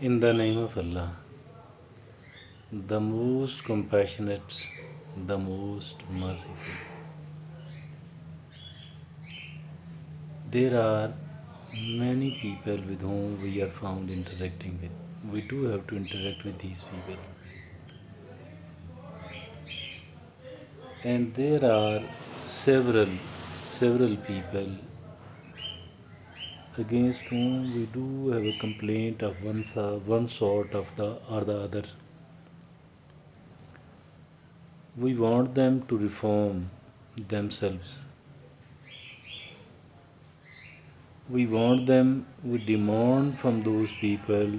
In the name of Allah, the most compassionate, the most merciful. There are many people with whom we are found interacting with. We do have to interact with these people. And there are several people against whom we do have a complaint of one sort of the or the other. We want them to reform themselves. We demand from those people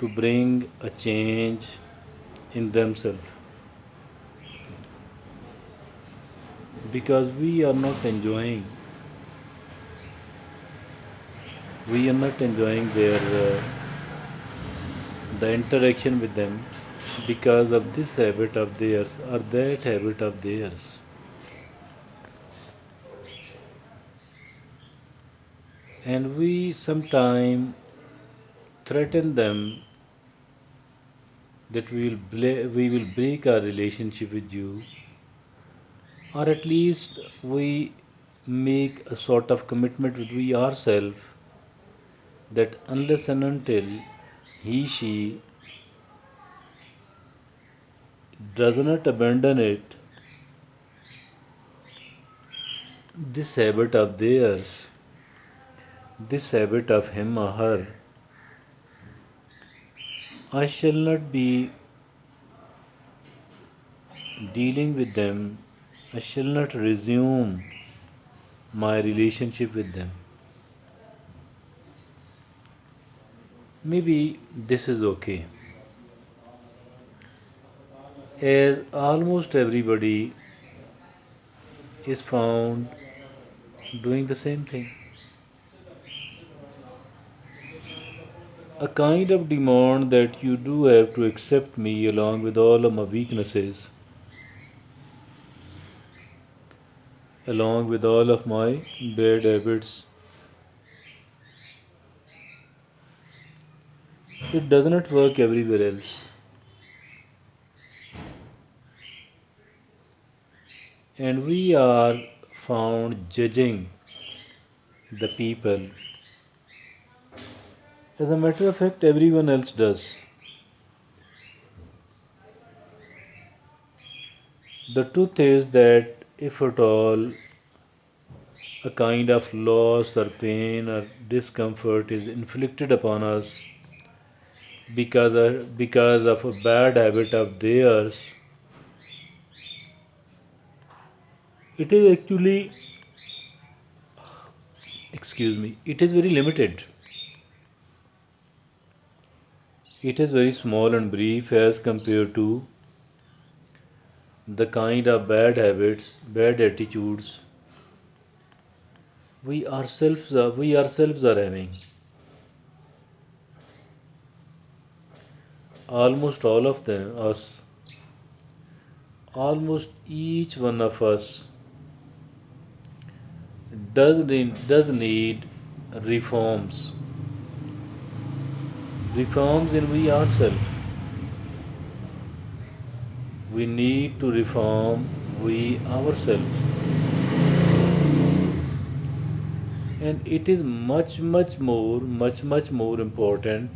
to bring a change in themselves because we are not enjoying their the interaction with them because of this habit of theirs or that habit of theirs. And we sometimes threaten them that we will break our relationship with you, or at least we make a sort of commitment with we ourselves that unless and until she does not abandon it, this habit of theirs, this habit of him or her, I shall not be dealing with them, I shall not resume my relationship with them. Maybe this is okay, as almost everybody is found doing the same thing. A kind of demand that you do have to accept me along with all of my weaknesses, along with all of my bad habits. It does not work everywhere else. And we are found judging the people. As a matter of fact, everyone else does. The truth is that if at all a kind of loss or pain or discomfort is inflicted upon us because of a bad habit of theirs, it is actually, excuse me, it is very limited. It is very small and brief as compared to the kind of bad habits, bad attitudes we ourselves are having. Almost all of them, us, almost each one of us does need reforms. Reforms in we ourselves. We need to reform we ourselves. And it is much more important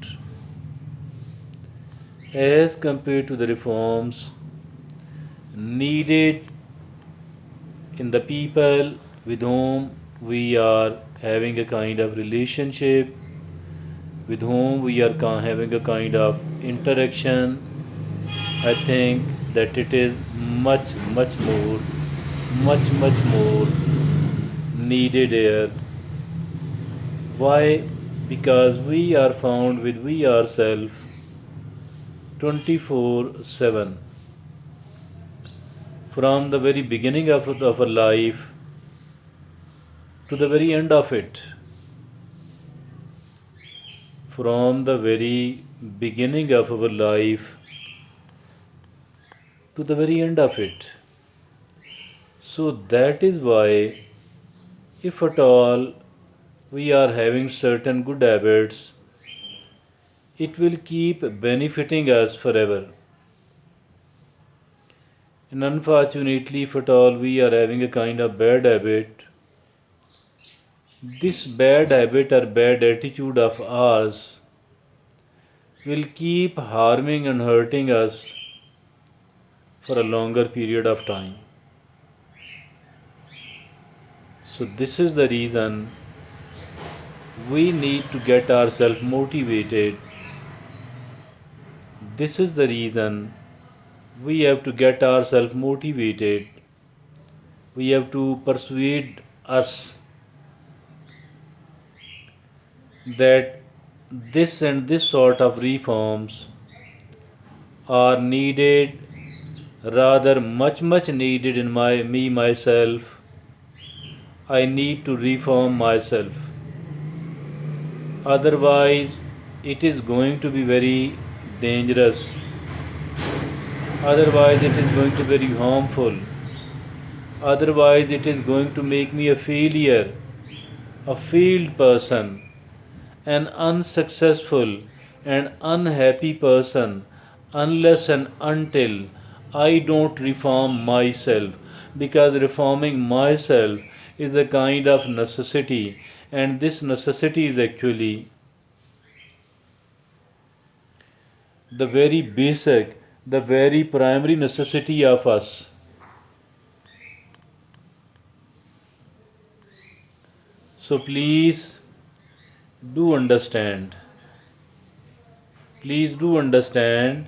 as compared to the reforms needed in the people with whom we are having a kind of relationship, with whom we are having a kind of interaction. I think that it is much more needed here. Why? Because we are found with we ourselves 24/7. From the very beginning of our life to the very end of it. From the very beginning of our life to the very end of it. So that is why, if at all we are having certain good habits, it will keep benefiting us forever. And unfortunately, if at all we are having a kind of bad habit, this bad habit or bad attitude of ours will keep harming and hurting us for a longer period of time. So, this is the reason we need to get ourselves motivated. This is the reason we have to get ourselves motivated. We have to persuade us that this and this sort of reforms are needed, rather much needed in me myself. I need to reform myself. Otherwise, it is going to be very dangerous. Otherwise, it is going to be very harmful. Otherwise, it is going to make me a failure, a failed person, an unsuccessful and unhappy person, unless and until I don't reform myself. Because reforming myself is a kind of necessity, and this necessity is actually the very basic, the very primary necessity of us. So do understand, please do understand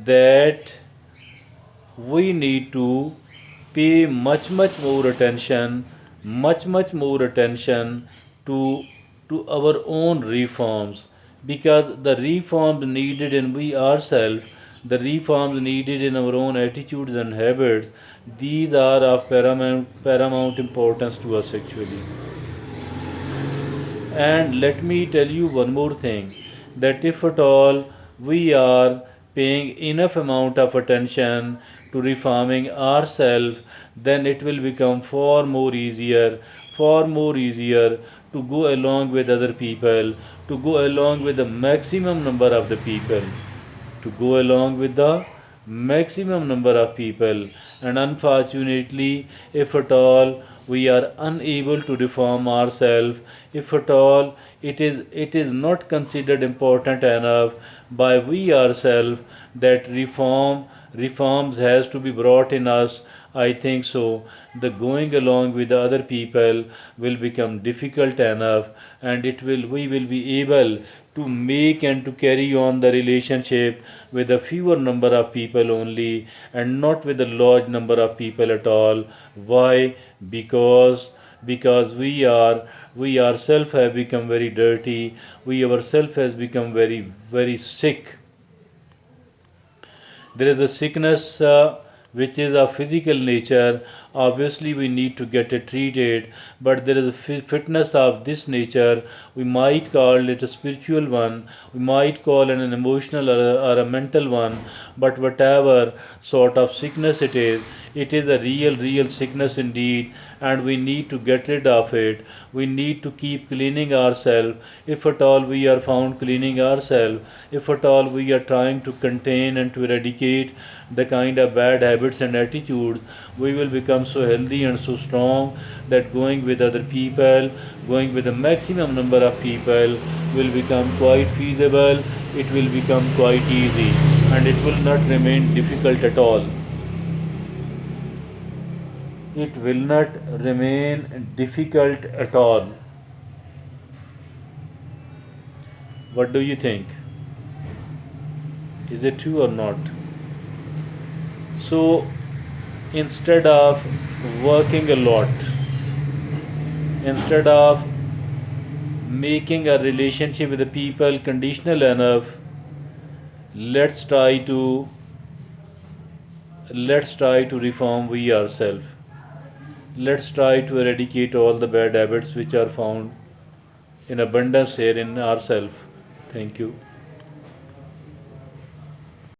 that we need to pay much more attention, much more attention to our own reforms, because the reforms needed in we ourselves, the reforms needed in our own attitudes and habits, these are of paramount importance to us actually. And let me tell you one more thing, that if at all we are paying enough amount of attention to reforming ourselves, then it will become far more easier to go along with other people, to go along with the maximum number of the people, to go along with the maximum number of people. And unfortunately, if at all we are unable to reform ourselves, if at all it is not considered important enough by we ourselves that reforms has to be brought in us, I think so the going along with the other people will become difficult enough, and it will we will be able to make and to carry on the relationship with a fewer number of people only, and not with a large number of people at all. Why? Because we ourselves have become very dirty, we ourselves has become very sick. There is a sickness which is of physical nature. Obviously we need to get it treated, but there is a fitness of this nature. We might call it a spiritual one, we might call it an emotional or a mental one, but whatever sort of sickness it is a real sickness indeed, and we need to get rid of it. We need to keep cleaning ourselves. If at all we are found cleaning ourselves, if at all we are trying to contain and to eradicate the kind of bad habits and attitudes, we will become so healthy and so strong that going with other people, going with the maximum number of people, will become quite feasible, it will become quite easy, and it will not remain difficult at all. It will not remain difficult at all. What do you think? Is it true or not? So instead of working a lot, instead of making a relationship with the people conditional enough, let's try to reform we ourselves. Let's try to eradicate all the bad habits which are found in abundance here in ourselves. Thank you.